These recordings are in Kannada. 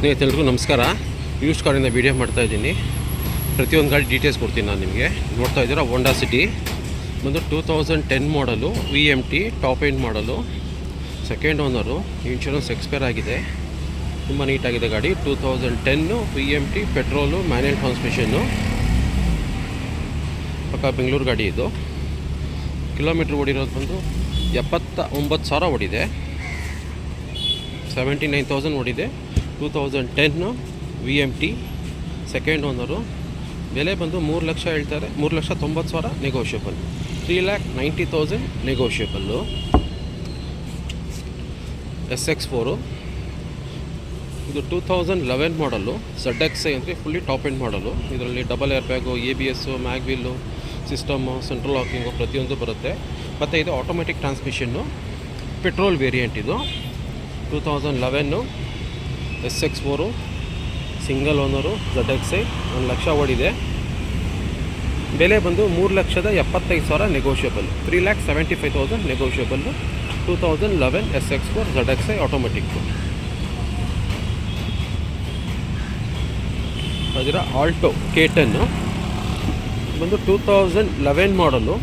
ಸ್ನೇಹಿತರಿಗೂ ನಮಸ್ಕಾರ. ಯೂಸ್ ಕಾರಿಂದ ವೀಡಿಯೋ ಮಾಡ್ತಾಯಿದ್ದೀನಿ. ಪ್ರತಿಯೊಂದು ಗಾಡಿ ಡೀಟೇಲ್ಸ್ ಕೊಡ್ತೀನಿ ನಾನು ನಿಮಗೆ. ನೋಡ್ತಾ ಇದ್ದೀರಾ ಹೋಂಡಾ ಸಿಟಿ ಬಂದು 2010 ಮಾಡಲು VMT ಟಾಪ್ ಎಂಡ್ ಮಾಡಲು, ಸೆಕೆಂಡ್ ಓನರು, ಇನ್ಶೂರೆನ್ಸ್ ಎಕ್ಸ್ಪೈರ್ ಆಗಿದೆ. ತುಂಬ ನೀಟಾಗಿದೆ ಗಾಡಿ. 2010 VMT ಪೆಟ್ರೋಲು, ಮ್ಯಾನ್ಯಲ್ ಟ್ರಾನ್ಸ್ಮಿಷನ್ನು, ಪಕ್ಕ ಬೆಂಗಳೂರು ಗಾಡಿ ಇದು. ಕಿಲೋಮೀಟ್ರ್ ಓಡಿರೋದು ಬಂದು 79,000 ಓಡಿದೆ, 79,000 ಓಡಿದೆ. 2010 VMT, ಸೆಕೆಂಡ್ ಓನರು. ಬೆಲೆ ಬಂದು 3 ಲಕ್ಷ ಹೇಳ್ತಾರೆ, 3,90,000 ನೆಗೋಷಿಯಬಲ್, 3,90,000 ನೆಗೋಷಿಯಬಲ್ಲು. SX4 ಇದು 2011 ಮಾಡಲು, ZXi ಅಂದರೆ ಫುಲ್ಲಿ ಟಾಪ್ ಎಂಡ್ ಮಾಡಲು. ಇದರಲ್ಲಿ double air bag, ABS, mag wheel, system, central locking ಪ್ರತಿಯೊಂದು ಬರುತ್ತೆ. ಮತ್ತು ಇದು ಆಟೋಮೆಟಿಕ್ ಟ್ರಾನ್ಸ್ಮಿಷನ್ನು, ಪೆಟ್ರೋಲ್ ವೇರಿಯಂಟ್ ಇದು. 2011 SX4 single owner, ZXi, 1 lakh ಓಡಿದೆ. ಬೆಲೆ ಬಂದು 3,75,000 negotiable, 3,75,000 negotiable. 2011 SX4 ZXi automatic. ಅದರ ಆಲ್ಟೋ K10 ಬಂದು 2011 ಮಾಡಲು,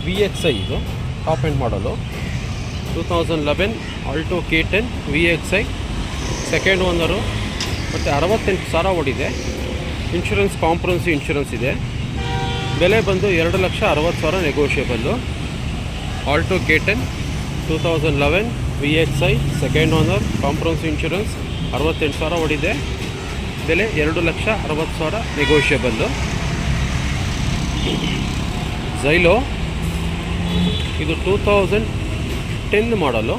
VXi ಇದು ಟಾಪ್ ಎಂಡ್ ಮಾಡಲು. 2011 Alto K10 VXi, second owner. ಮತ್ತು 68,000 ಓಡಿದೆ. ಇನ್ಶೂರೆನ್ಸ್ ಕಾಂಪ್ರಹೆನ್ಸಿವ್ ಇನ್ಶೂರೆನ್ಸ್ ಇದೆ. ಬೆಲೆ ಬಂದು 2,60,000 negotiable. Alto K10 2011 VXi, second owner, comprehensive insurance, 68,000 ಓಡಿದೆ. ಬೆಲೆ 2,60,000 ನೆಗೋಷಿಯಬಲ್ಲು. ಝೈಲೋ ಇದು 2010 ಮಾಡಲು,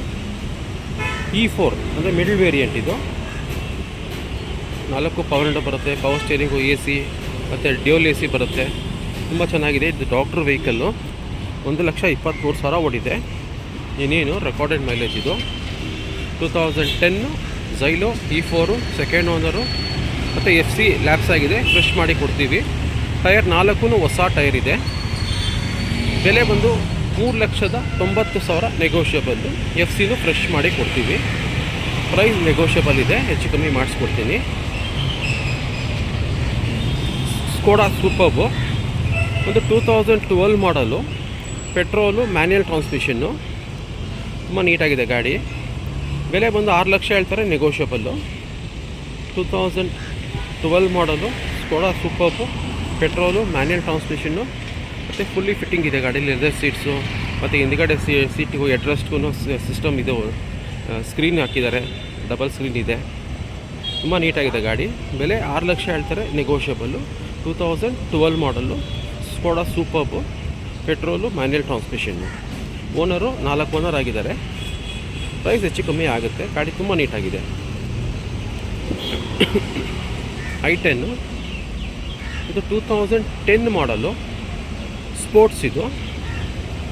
E4 ಅಂದರೆ ಮಿಡಲ್ ವೇರಿಯಂಟ್ ಇದು. 4 ಪವರ್ ವಿಂಡೋ ಬರುತ್ತೆ, ಪವರ್ ಸ್ಟೇರಿಂಗು, AC ಮತ್ತು ಡ್ಯೂಯಲ್ AC ಬರುತ್ತೆ. ತುಂಬ ಚೆನ್ನಾಗಿದೆ. ಇದು ಡಾಕ್ಟ್ರ್ ವೆಹಿಕಲ್ಲು. 1,23,000 ಓಡಿದೆ. ಇನ್ನೇನು ರೆಕಾರ್ಡೆಡ್ ಮೈಲೇಜ್ ಇದು. 2010 ಝೈಲೋ E4, ಸೆಕೆಂಡ್ ಓನರು. ಮತ್ತು FC ಲ್ಯಾಪ್ಸ್ ಆಗಿದೆ, ಫ್ರೆಶ್ ಮಾಡಿ ಕೊಡ್ತೀವಿ. ಟೈರ್ 4 ಹೊಸ ಟೈರ್ ಇದೆ. ಬೆಲೆ ಬಂದು 3,90,000 ನೆಗೋಷಿಯಬಲ್ಲು. FCನೂ ಫ್ರೆಶ್ ಮಾಡಿ ಕೊಡ್ತೀವಿ. ಪ್ರೈಸ್ ನೆಗೋಷಿಯಬಲ್ ಇದೆ, ಹೆಚ್ಚು ಕಮ್ಮಿ ಮಾಡಿಸ್ಕೊಡ್ತೀನಿ. ಸ್ಕೋಡಾ ಸೂಪರ್ಬು ಒಂದು 2012 ಮಾಡಲು, ಪೆಟ್ರೋಲು, ಮ್ಯಾನ್ಯಲ್ ಟ್ರಾನ್ಸ್ಮಿಷನ್ನು. ತುಂಬ ನೀಟಾಗಿದೆ ಗಾಡಿ. ಬೆಲೆ ಬಂದು 6 ಲಕ್ಷ ಹೇಳ್ತಾರೆ, ನೆಗೋಷಿಯಬಲ್ಲು. 2012 ಮಾಡಲು Skoda Superb, petrol, manual transmission. ಮತ್ತು ಫುಲ್ಲಿ ಫಿಟ್ಟಿಂಗ್ ಇದೆ ಗಾಡಿ. ಲೆದರ್ ಸೀಟ್ಸು ಮತ್ತು ಹಿಂದ್ಗಡೆ ಸೀಟಿಗೂ ಎಡ್ರೆಸ್ಟ್ಗೂ ಸಿಸ್ಟಮ್ ಇದು, ಸ್ಕ್ರೀನ್ ಹಾಕಿದ್ದಾರೆ, ಡಬಲ್ ಸ್ಕ್ರೀನ್ ಇದೆ. ತುಂಬ ನೀಟಾಗಿದೆ ಗಾಡಿ. ಬೆಲೆ 6 ಲಕ್ಷ ಹೇಳ್ತಾರೆ, ನೆಗೋಷಿಯಬಲ್ಲು. 2012 ಮಾಡಲು Skoda Superb, petrol, manual transmission. Owner 4 owner ಆಗಿದ್ದಾರೆ. ಪ್ರೈಸ್ ಹೆಚ್ಚು ಕಮ್ಮಿ ಆಗುತ್ತೆ. ಗಾಡಿ ತುಂಬ ನೀಟಾಗಿದೆ. I10 ಇದು 2010 ಮಾಡಲು, ಸ್ಪೋರ್ಟ್ಸ್ ಇದು.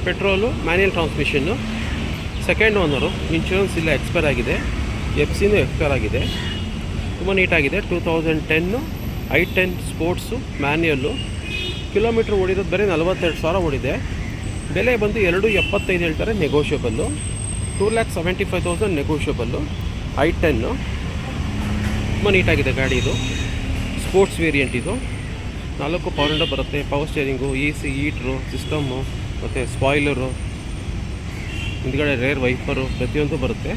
Petrol, manual transmission, second owner. Insurance ಇಲ್ಲ, ಎಕ್ಸ್ಪೈರ್ ಆಗಿದೆ. FCನೂ ಎಕ್ಸ್ಪೈರ್ ಆಗಿದೆ. ತುಂಬ ನೀಟಾಗಿದೆ. 2010 I10 ಸ್ಪೋರ್ಟ್ಸು, ಮ್ಯಾನ್ಯಲ್ಲು. ಕಿಲೋಮೀಟ್ರ್ ಓಡಿರೋದು ಬರೀ 42,000 ಓಡಿದೆ. ಬೆಲೆ ಬಂದು 2,75 ಹೇಳ್ತಾರೆ, ನೆಗೋಷಿಯಬಲ್ಲು. 2,75,000 ನೆಗೋಷಿಯಬಲ್ಲು. I10 ತುಂಬ ನೀಟಾಗಿದೆ ಗಾಡಿ ಇದು. ಸ್ಪೋರ್ಟ್ಸ್ ವೇರಿಯಂಟ್ ಇದು. 4 ಪವರ್ ವಿಂಡೋ ಬರುತ್ತೆ, power steering, AC, heater, system ಮತ್ತು ಸ್ಪಾಯ್ಲರು, ಹಿಂದ್ಗಡೆ ರೇರ್ ವೈಪರು ಪ್ರತಿಯೊಂದು ಬರುತ್ತೆ.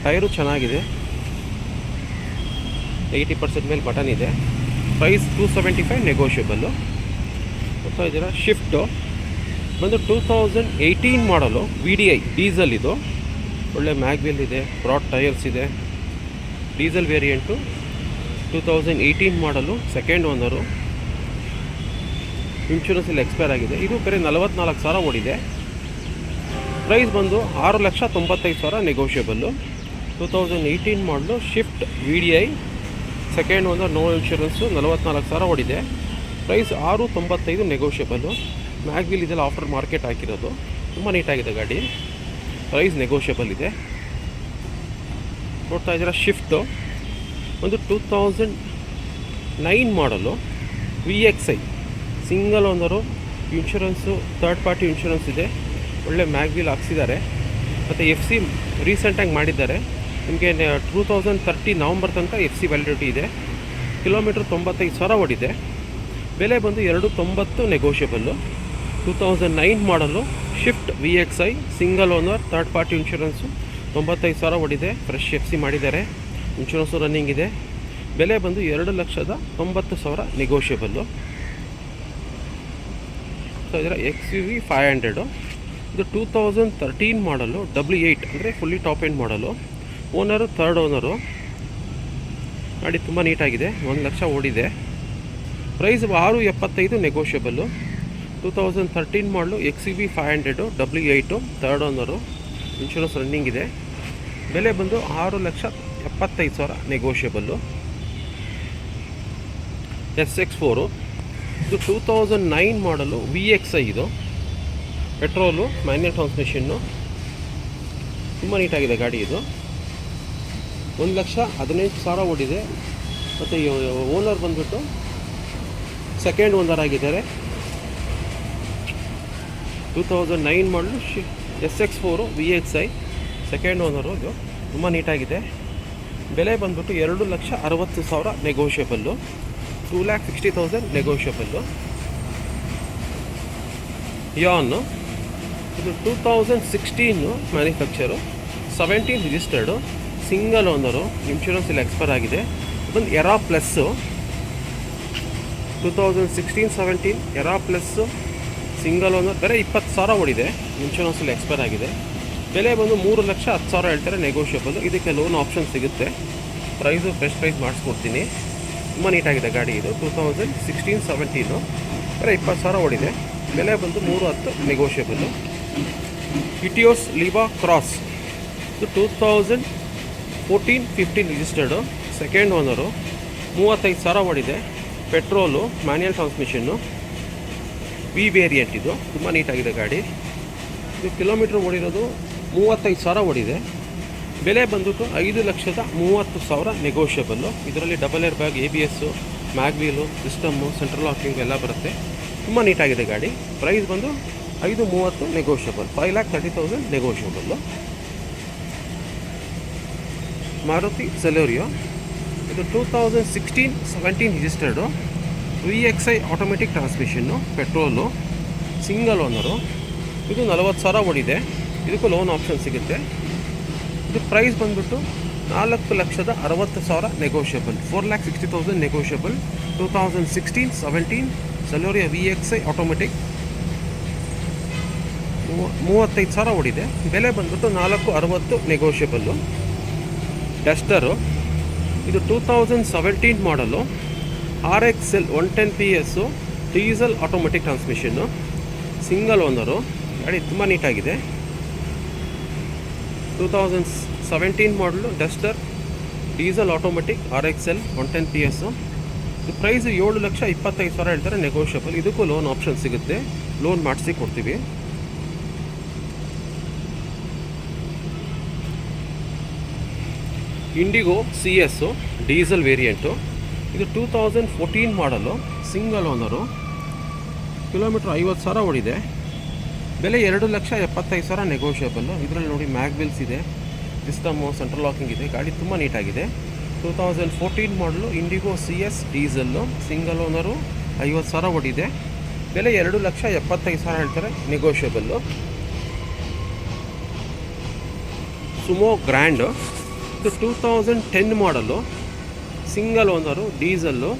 ಟೈರು ಚೆನ್ನಾಗಿದೆ, 80% ಮೇಲೆ ಬಟನ್ ಇದೆ. Price 275 negotiable. ಗೊತ್ತಾ ಇದರ ಶಿಫ್ಟು ಬಂದು 2018 ಮಾಡಲು, VDI ಡೀಸಲ್ ಇದು. ಒಳ್ಳೆ ಮ್ಯಾಗ್ವಿಲ್ ಇದೆ, ಬ್ರಾಡ್ ಟೈರ್ಸ್ ಇದೆ. Diesel variant. 2018 ಮಾಡಲು, ಸೆಕೆಂಡ್ ಓನರು. ಇನ್ಶೂರೆನ್ಸ್ ಎಲ್ಲ ಎಕ್ಸ್ಪೈರ್ ಆಗಿದೆ. ಇದು ಬರೀ 44,000 ಓಡಿದೆ. ಪ್ರೈಸ್ ಬಂದು 6,95,000 negotiable. 2018 model, Swift VDI, second owner, no insurance, 44,000 ಓಡಿದೆ. Price 6,95 negotiable. ಮ್ಯಾಗ್ವಿಲ್ ಇದೆಲ್ಲ ಆಫರ್ ಮಾರ್ಕೆಟ್ ಹಾಕಿರೋದು. ತುಂಬ ನೀಟಾಗಿದೆ ಗಾಡಿ. ಪ್ರೈಸ್ ನೆಗೋಷಿಯಬಲ್ ಇದೆ. ನೋಡ್ತಾ ಇದ್ದೀರಾ ಶಿಫ್ಟು ಒಂದು 2009 ಮಾಡಲು, VXi, single owner. Insurance third party insurance ಇದೆ. ಒಳ್ಳೆ ಮ್ಯಾಗ್ವಿಲ್ ಹಾಕ್ಸಿದ್ದಾರೆ. ಮತ್ತು FC ರೀಸೆಂಟಾಗಿ ಮಾಡಿದ್ದಾರೆ. ನಿಮಗೆ 2030 ನವಂಬರ್ ತನಕ FC ವ್ಯಾಲಿಡಿಟಿ ಇದೆ. ಕಿಲೋಮೀಟ್ರ್ 95,000 ಓಡಿದೆ. ಬೆಲೆ ಬಂದು 290 ನೆಗೋಷಿಯಬಲ್ಲು. 2009 ಮಾಡಲು shift VXI single owner third party insurance 95,000 ಓಡಿದೆ. ಫ್ರೆಶ್ FC ಮಾಡಿದ್ದಾರೆ. ಇನ್ಶೂರೆನ್ಸು ರನ್ನಿಂಗ್ ಇದೆ. ಬೆಲೆ ಬಂದು 2,90,000 ನೆಗೋಷಿಯಬಲ್ಲು. ಸೊ ಇದರ XUV 500 ಇದು 2013 ಮಾಡಲು W8 ಅಂದರೆ ಫುಲ್ಲಿ ಟಾಪ್ ಎಂಡ್ ಮಾಡಲು. Owner third owner. ಗಾಡಿ ತುಂಬ ನೀಟಾಗಿದೆ. 1,00,000 ಓಡಿದೆ. Price 675 negotiable. 2013 ಮಾಡಲು XUV 500 W8 third owner. Insurance running ಇದೆ. ಬೆಲೆ ಬಂದು 6,75,000 ನೆಗೋಷಿಯಬಲ್ಲು. SX4 ಇದು 2009 ಮಾಡಲು VXI ಇದು ಪೆಟ್ರೋಲು ಮ್ಯಾನ್ಯಲ್ ಟ್ರಾನ್ಸ್ಮಿಷನ್ನು. ತುಂಬ ನೀಟಾಗಿದೆ ಗಾಡಿ ಇದು. 1,15,000 ಓಡಿದೆ. ಮತ್ತು ಓನರ್ ಬಂದ್ಬಿಟ್ಟು ಸೆಕೆಂಡ್ ಓನರ್ ಆಗಿದ್ದಾರೆ. 2009 ಮಾಡಲು SX4 VXI ಸೆಕೆಂಡ್ ಓನರು. ಇದು ತುಂಬ ನೀಟಾಗಿದೆ. ಬೆಲೆ ಬಂದ್ಬಿಟ್ಟು 2,60,000 ನೆಗೋಷಿಯಬಲ್ಲು. 2,60,000 ನೆಗೋಷಿಯಬಲ್ಲು. ಯಾನ್ ಇದು 2016 manufacture, 17 registered, single owner. Insurance ಇಲ್ಲಿ ಎಕ್ಸ್ಪೈರ್ ಆಗಿದೆ. ಇದೊಂದು era plus. 2016-17 era plus single owner. ಬೇರೆ 20,000 ಓಡಿದೆ. ಇನ್ಶೂರೆನ್ಸಲ್ಲಿ ಎಕ್ಸ್ಪೈರ್ ಆಗಿದೆ. ಬೆಲೆ ಬಂದು 3,10,000 ಹೇಳ್ತಾರೆ ನೆಗೋಷಿಯಬಲ್. ಇದಕ್ಕೆ ಲೋನ್ ಆಪ್ಷನ್ ಸಿಗುತ್ತೆ. ಪ್ರೈಸು ಫ್ರೆಶ್ ಪ್ರೈಸ್ ಮಾಡಿಸ್ಕೊಡ್ತೀನಿ. ತುಂಬ ನೀಟಾಗಿದೆ ಗಾಡಿ ಇದು. 2016-17 ಬೇರೆ 20,000 ಓಡಿದೆ. ಬೆಲೆ ಬಂದು 3,10,000 ನೆಗೋಷಿಯಬಲ್ಲು. ಇಟಿಯೋಸ್ ಲೀವಾ ಕ್ರಾಸ್ ಇದು 2014-15 ರಿಜಿಸ್ಟರ್ಡು, ಸೆಕೆಂಡ್ ಓನರು. 35,000 ಓಡಿದೆ. Petrol manual transmission, V variant ಇದು. ತುಂಬ ನೀಟಾಗಿದೆ ಗಾಡಿ. ಇದು ಕಿಲೋಮೀಟ್ರ್ ಓಡಿರೋದು 35,000 ಓಡಿದೆ. ಬೆಲೆ ಬಂದ್ಬಿಟ್ಟು 5,30,000 ನೆಗೋಷಿಯಬಲ್ಲು. ಇದರಲ್ಲಿ double air bag, ABS, mag wheel, system, central locking ಎಲ್ಲ ಬರುತ್ತೆ. ತುಂಬ ನೀಟಾಗಿದೆ ಗಾಡಿ. ಪ್ರೈಸ್ ಬಂದು 5,30,000 ನೆಗೋಷಿಯಬಲ್. 5,30,000 ನೆಗೋಷಿಯಬಲ್ಲು. ಮಾರುತಿ ಸೆಲೆರಿಯೋ ಇದು 2016-17 registered, VXI automatic transmission, petrol, single owner. ಇದು 40,000 ಓಡಿದೆ. ಇದಕ್ಕೂ ಲೋನ್ ಆಪ್ಷನ್ ಸಿಗುತ್ತೆ. ಇದು ಪ್ರೈಸ್ ಬಂದ್ಬಿಟ್ಟು 4,60,000 negotiable. 4,60,000 negotiable. 2016-17 Celerio VXI automatic 35,000 ಓಡಿದೆ. ಬೆಲೆ ಬಂದ್ಬಿಟ್ಟು 4,60,000 ನೆಗೋಷಿಯಬಲ್ಲು. ಡಸ್ಟರು ಇದು 2017 ಮಾಡಲು, RXL 110 PS diesel automatic transmission, single owner. ಗಾಡಿ ತುಂಬ ನೀಟಾಗಿದೆ. 2017 ಮಾಡಲು Duster diesel automatic RXL 110 PS. ಇದು ಪ್ರೈಸ್ 7,25,000 ಹೇಳ್ತಾರೆ ನೆಗೋಷಿಯಬಲ್. ಇದಕ್ಕೂ ಲೋನ್ ಆಪ್ಷನ್ ಸಿಗುತ್ತೆ. ಲೋನ್ ಮಾಡಿಸಿ ಕೊಡ್ತೀವಿ. ಇಂಡಿಗೋ CS ಡೀಸೆಲ್ ವೇರಿಯಂಟು ಇದು 2014 ಮಾಡಲು, ಸಿಂಗಲ್ ಓನರು. ಕಿಲೋಮೀಟ್ರ್ 50,000 ಓಡಿದೆ. ಬೆಲೆ 2,75,000 ನೆಗೋಷಿಯಬಲ್ಲು. ಇದರಲ್ಲಿ ನೋಡಿ ಮ್ಯಾಗ್ವಿಲ್ಸ್ ಇದೆ, ಸಿಸ್ಟಮು, ಸೆಂಟ್ರಲ್ ಲಾಕಿಂಗ್ ಇದೆ. ಗಾಡಿ ತುಂಬ ನೀಟಾಗಿದೆ. 2014 ಮಾಡಲು IndiGo CS diesel, single owner, 50,000 ಓಡಿದೆ. ಬೆಲೆ 2,75,000 ಹೇಳ್ತಾರೆ ನೆಗೋಷಿಯಬಲ್ಲು. ಸುಮೋ ಗ್ರ್ಯಾಂಡು ಇದು 2010 ಮಾಡಲು, ಸಿಂಗಲ್ ಓನರು, ಡೀಸೆಲ್ಲು.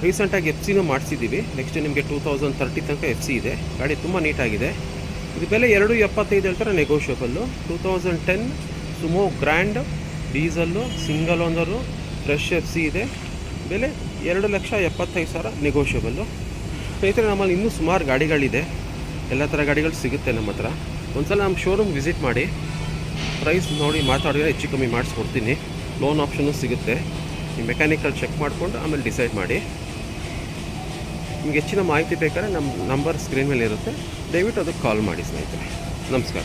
ರೀಸೆಂಟಾಗಿ FC ಮಾಡಿಸಿದ್ದೀವಿ. ನೆಕ್ಸ್ಟ್ ನಿಮಗೆ 2030 ತನಕ FC ಇದೆ. ಗಾಡಿ ತುಂಬ ನೀಟಾಗಿದೆ. ಇದು ಬೆಲೆ 2,75,000 ಹೇಳ್ತಾರೆ negotiable. 2010 Sumo grand diesel, single owner, fresh FC ಇದೆ. ಬೆಲೆ 2,75,000 ನೆಗೋಷಿಯಬಲ್ಲು. ಸ್ನೇಹಿತರೆ, ನಮ್ಮಲ್ಲಿ ಇನ್ನೂ ಸುಮಾರು ಗಾಡಿಗಳಿದೆ. ಎಲ್ಲ ಥರ ಗಾಡಿಗಳು ಸಿಗುತ್ತೆ ನಮ್ಮ ಹತ್ರ. ಒಂದ್ಸಲ ನಮ್ಮ ಶೋರೂಮ್ ವಿಸಿಟ್ ಮಾಡಿ, ಪ್ರೈಸ್ ನೋಡಿ ಮಾತಾಡಿದ್ರೆ ಹೆಚ್ಚು ಕಮ್ಮಿ ಮಾಡಿಸ್ಕೊಡ್ತೀನಿ. ಲೋನ್ ಆಪ್ಷನ್ನು ಸಿಗುತ್ತೆ. ನೀವು ಮೆಕ್ಯಾನಿಕಲ್ ಚೆಕ್ ಮಾಡಿಕೊಂಡು ಆಮೇಲೆ ಡಿಸೈಡ್ ಮಾಡಿ. ನಿಮ್ಗೆ ಹೆಚ್ಚಿನ ಮಾಹಿತಿ ಬೇಕಾದ್ರೆ ನಮ್ಮ ನಂಬರ್ ಸ್ಕ್ರೀನ್ ಮೇಲೆ ಇರುತ್ತೆ. ದಯವಿಟ್ಟು ಅದಕ್ಕೆ ಕಾಲ್ ಮಾಡಿ ಸ್ನೇಹಿತರೆ. ನಮಸ್ಕಾರ.